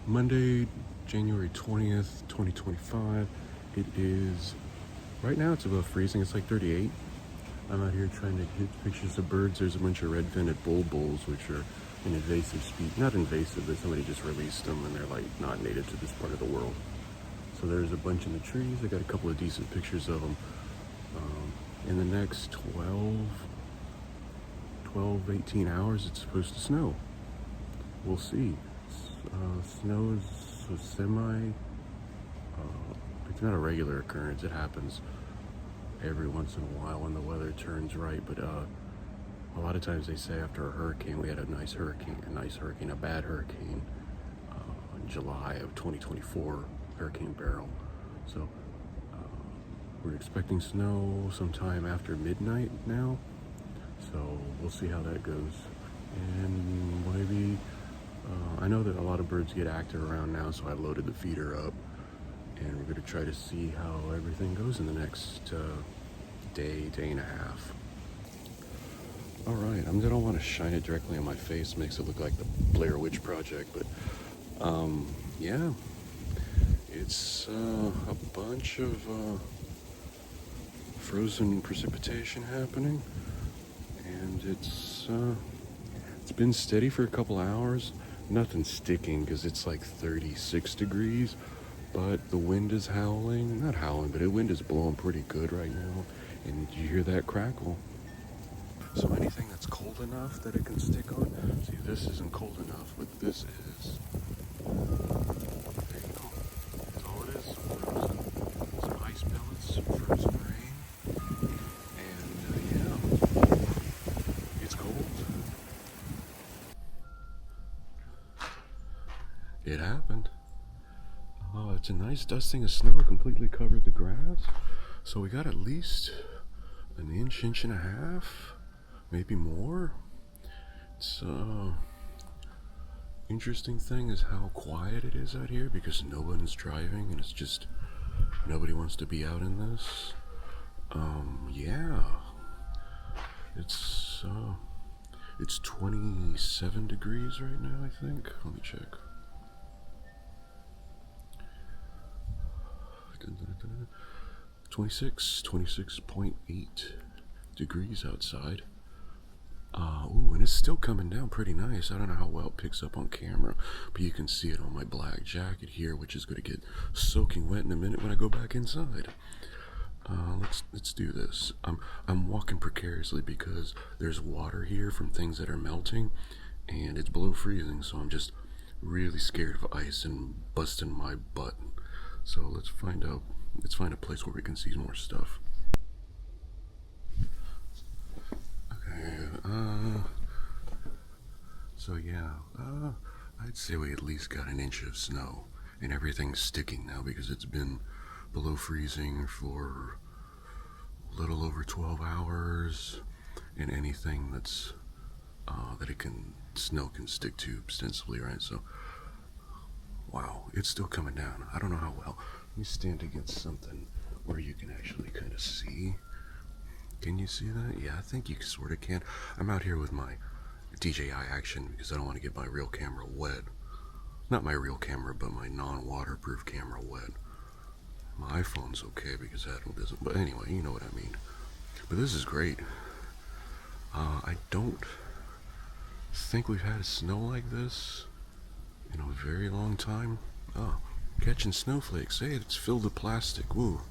Monday, January 20th, 2025. It is, right now it's above freezing. It's like 38. I'm out here trying to get pictures of birds. There's a bunch of red-finted bulbuls, which are an invasive species. Not invasive, but somebody just released them and they're like not native to this part of the world. So there's a bunch in the trees. I got a couple of decent pictures of them. In the next 18 hours, it's supposed to snow. We'll see. Snow is a it's not a regular occurrence. It happens every once in a while when the weather turns right, but a lot of times they say after a hurricane, we had a bad hurricane in July of 2024, Hurricane Beryl. So we're expecting snow sometime after midnight now, so we'll see how that goes. And maybe I know that a lot of birds get active around now, so I loaded the feeder up, and we're going to try to see how everything goes in the next day and a half. All right, I don't want to shine it directly on my face, makes it look like the Blair Witch Project, but yeah, it's a bunch of frozen precipitation happening, and it's been steady for a couple hours. Nothing sticking because it's like 36 degrees, but the wind is howling. Not howling, but the wind is blowing pretty good right now, and you hear that crackle. So anything that's cold enough that it can stick on. See, this isn't cold enough, but this is. There you go. That's all it is. Frozen, some ice pellets, frozen rain, and yeah, it's cold. It happened. Oh, it's a nice dusting of snow. It completely covered the grass. So we got at least an inch and a half, maybe more. It's interesting thing is how quiet it is out here because no one's driving and it's just nobody wants to be out in this. Yeah, it's 27 degrees right now, I think. Let me check. 26.8 degrees outside. Ooh, and it's still coming down pretty nice. I don't know how well it picks up on camera, but you can see it on my black jacket here, which is going to get soaking wet in a minute when I go back inside. Let's do this. I'm walking precariously because there's water here from things that are melting, and it's below freezing, so I'm just really scared of ice and busting my butt. So let's find a place where we can see more stuff. Okay, so yeah, I'd say we at least got an inch of snow, and everything's sticking now because it's been below freezing for a little over 12 hours, and anything that's snow can stick to ostensibly, right? So wow, it's still coming down. I don't know how well. Let me stand against something where you can actually kind of see. Can you see that? Yeah, I think you sort of can. I'm out here with my DJI Action because I don't want to get my real camera wet. Not my real camera, but my non-waterproof camera wet. My iPhone's okay because that one doesn't. But anyway, you know what I mean. But this is great. I don't think we've had snow like this in a very long time. Oh, catching snowflakes. Hey, it's filled with plastic. Woo.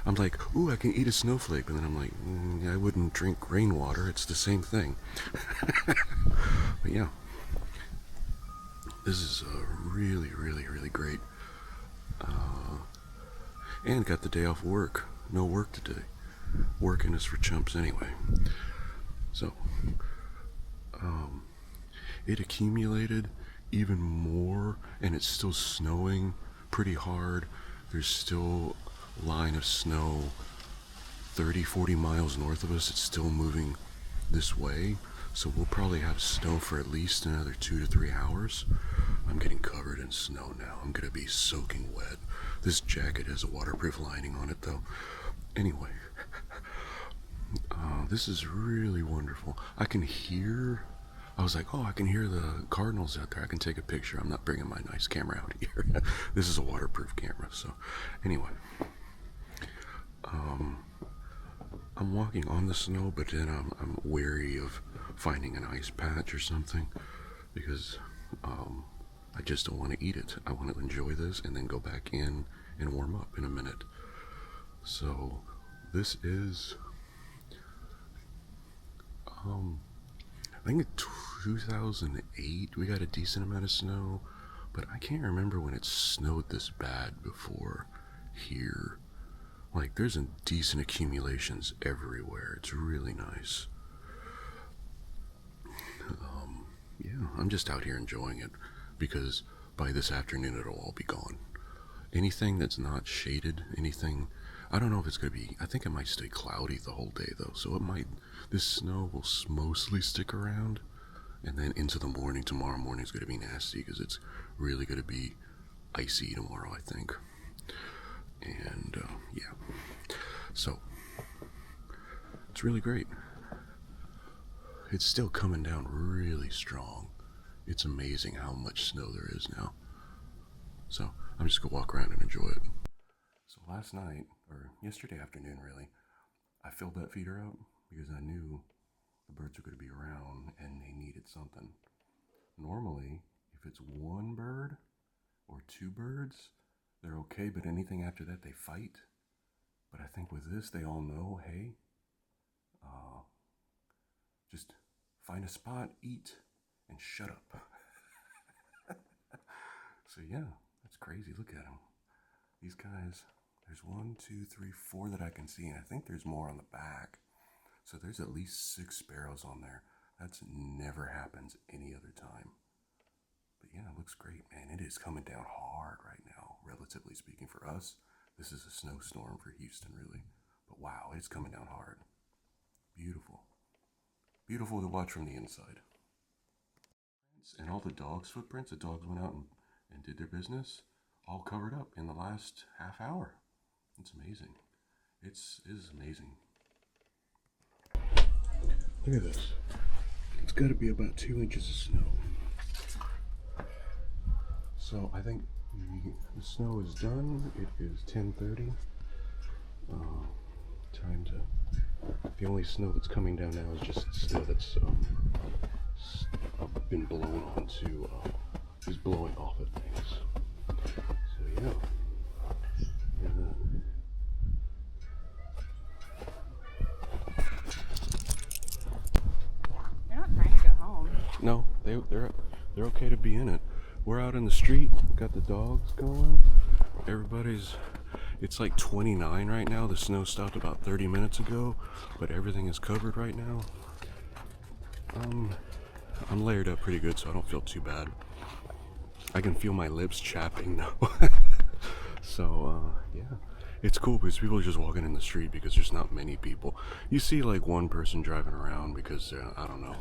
I'm like, ooh, I can eat a snowflake. But then I'm like, I wouldn't drink rainwater. It's the same thing. But yeah, this is really, really, really great. And got the day off work. No work today. Working is for chumps anyway. So, it accumulated even more, and it's still snowing pretty hard. There's still a line of snow 30-40 miles north of us. It's still moving this way, so we'll probably have snow for at least another 2 to 3 hours. I'm getting covered in snow now. I'm gonna be soaking wet. This jacket has a waterproof lining on it though. Anyway, this is really wonderful. I can hear I was like, oh, I can hear the cardinals out there. I can take a picture. I'm not bringing my nice camera out here. This is a waterproof camera. So anyway, I'm walking on the snow, but then I'm wary of finding an ice patch or something because I just don't want to eat it. I want to enjoy this and then go back in and warm up in a minute. So this is, I think in 2008 we got a decent amount of snow, but I can't remember when it snowed this bad before here. Like, there's a decent accumulations everywhere. It's really nice. Yeah, I'm just out here enjoying it because by this afternoon it'll all be gone. Anything that's not shaded, anything, I don't know if it's going to be, I think it might stay cloudy the whole day though, so it might, this snow will mostly stick around, and then into the morning, tomorrow morning is going to be nasty because it's really going to be icy tomorrow, I think. And yeah, so it's really great. It's still coming down really strong. It's amazing how much snow there is now. So I'm just gonna walk around and enjoy it. So last night, or yesterday afternoon really, I filled that feeder up because I knew the birds were gonna be around and they needed something. Normally, if it's one bird or two birds, they're okay, but anything after that, they fight. But I think with this, they all know, hey, just find a spot, eat, and shut up. So yeah, that's crazy. Look at them. These guys, there's 1, 2, 3, 4 that I can see, and I think there's more on the back. So there's at least 6 sparrows on there. That's never happens any other time. But yeah, it looks great, man. It is coming down hard right now, relatively speaking for us. This is a snowstorm for Houston, really. But wow, it's coming down hard. Beautiful. Beautiful to watch from the inside. And all the dogs' footprints, the dogs went out and did their business, all covered up in the last half hour. It's amazing. It is amazing. Look at this. It's got to be about 2 inches of snow. So I think the snow is done. It is 10:30. Time to. The only snow that's coming down now is just snow that's been blown onto, is blowing off of things. So yeah. They're not trying to go home. No, they're okay to be in it. We're out in the street, got the dogs going. It's like 29 right now. The snow stopped about 30 minutes ago, but everything is covered right now. I'm layered up pretty good, so I don't feel too bad. I can feel my lips chapping though. So yeah, it's cool because people are just walking in the street because there's not many people. You see like one person driving around because I don't know,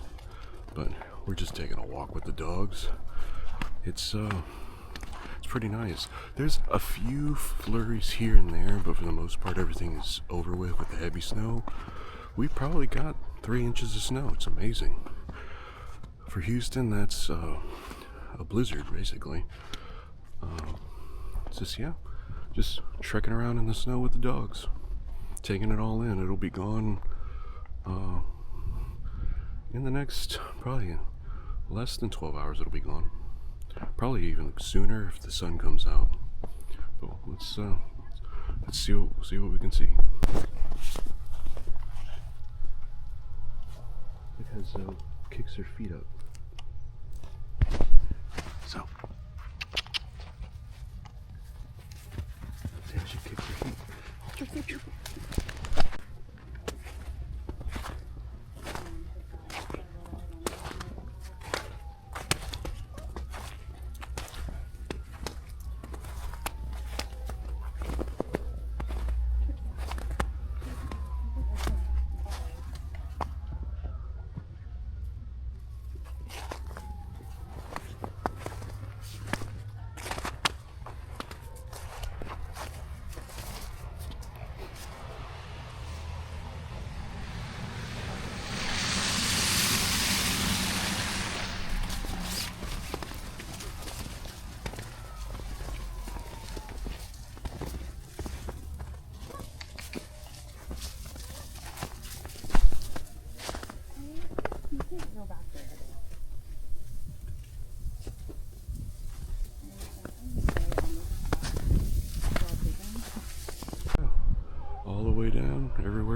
but we're just taking a walk with the dogs. It's pretty nice. There's a few flurries here and there, but for the most part everything is over with the heavy snow. We probably got 3 inches of snow. It's amazing. For Houston, that's a blizzard basically. It's just, yeah, just trekking around in the snow with the dogs, taking it all in. It'll be gone in the next probably less than 12 hours. It'll be gone. Probably even sooner if the sun comes out. But let's see what we can see. Because kicks her feet up. So there she kicks her feet.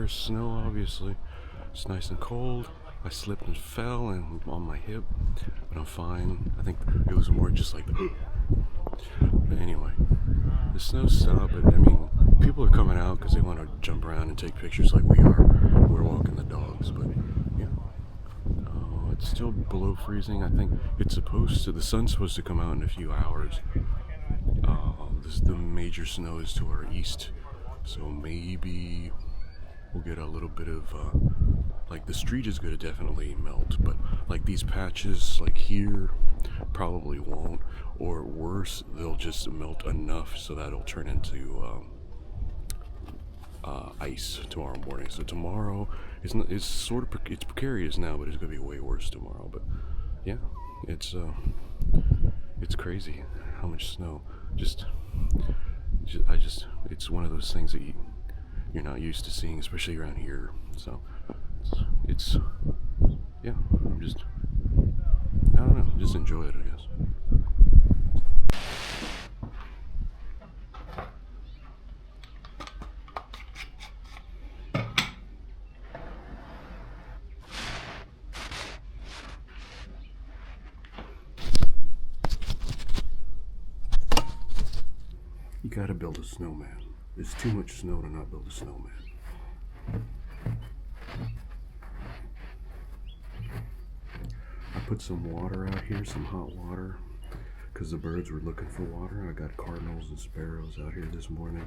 there's snow, obviously. It's nice and cold. I slipped and fell and on my hip, but I'm fine. I think it was more just like, but anyway, the snow stopped, but I mean, people are coming out because they want to jump around and take pictures like we are. We're walking the dogs, but yeah. It's still below freezing. I think the sun's supposed to come out in a few hours. The major snow is to our east, so maybe we'll get a little bit of, like the street is going to definitely melt, but like these patches like here probably won't, or worse, they'll just melt enough so that it'll turn into ice tomorrow morning. So tomorrow it's sort of it's precarious now, but it's going to be way worse tomorrow. But yeah, it's crazy how much snow. It's one of those things that you're not used to seeing, especially around here. So yeah, I don't know, just enjoy it, I guess. You gotta build a snowman. There's too much snow to not build a snowman. I put some water out here, some hot water, because the birds were looking for water. I got cardinals and sparrows out here this morning.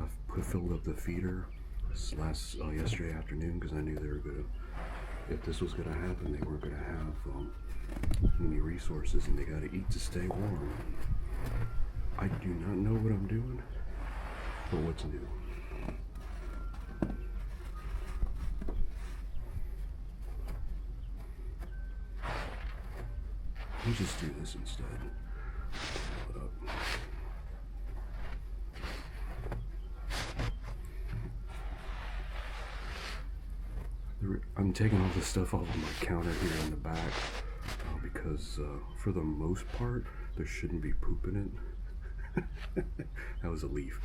I filled up the feeder yesterday afternoon because I knew they were gonna, if this was gonna happen, they weren't gonna have any resources, and they gotta eat to stay warm. I do not know what I'm doing, but what's new? Let me just do this instead. Hold up. I'm taking all this stuff off of my counter here in the back because for the most part, there shouldn't be poop in it. That was a leaf.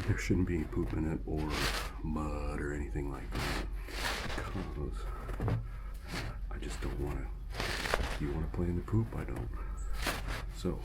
There shouldn't be any poop in it or mud or anything like that, because I just don't want to. You want to play in the poop? I don't. So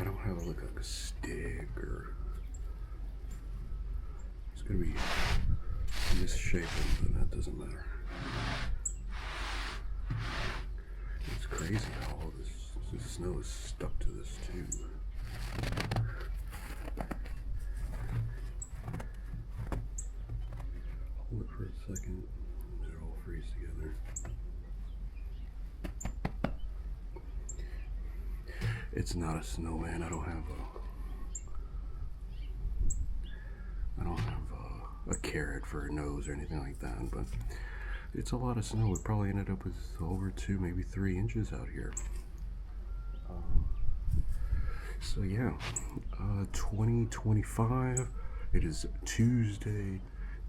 I don't have like a stick, or it's gonna be misshapen, but that doesn't matter. It's crazy how all this snow is stuck to this too. Hold it for a second, it all freeze together. It's not a snowman. I don't have a carrot for a nose or anything like that, but it's a lot of snow. It probably ended up with over 2, maybe 3 inches out here. So yeah, 2025. It is Tuesday,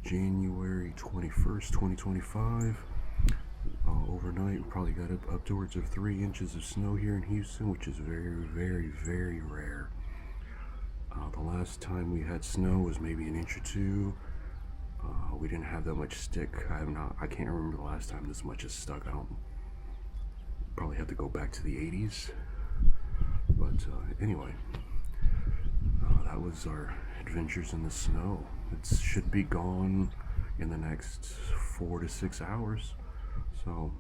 January 21st, 2025. Overnight, we probably got upwards of 3 inches of snow here in Houston, which is very, very, very rare. The last time we had snow was maybe an inch or 2. We didn't have that much stick. I can't remember the last time this much is stuck. I don't. Probably have to go back to the 80s. But anyway, that was our adventures in the snow. It should be gone in the next 4 to 6 hours. So,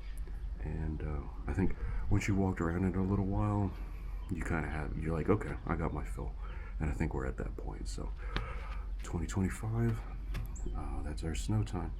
and I think once you walked around it a little while, you're like, okay, I got my fill. And I think we're at that point. So 2025, that's our snow time.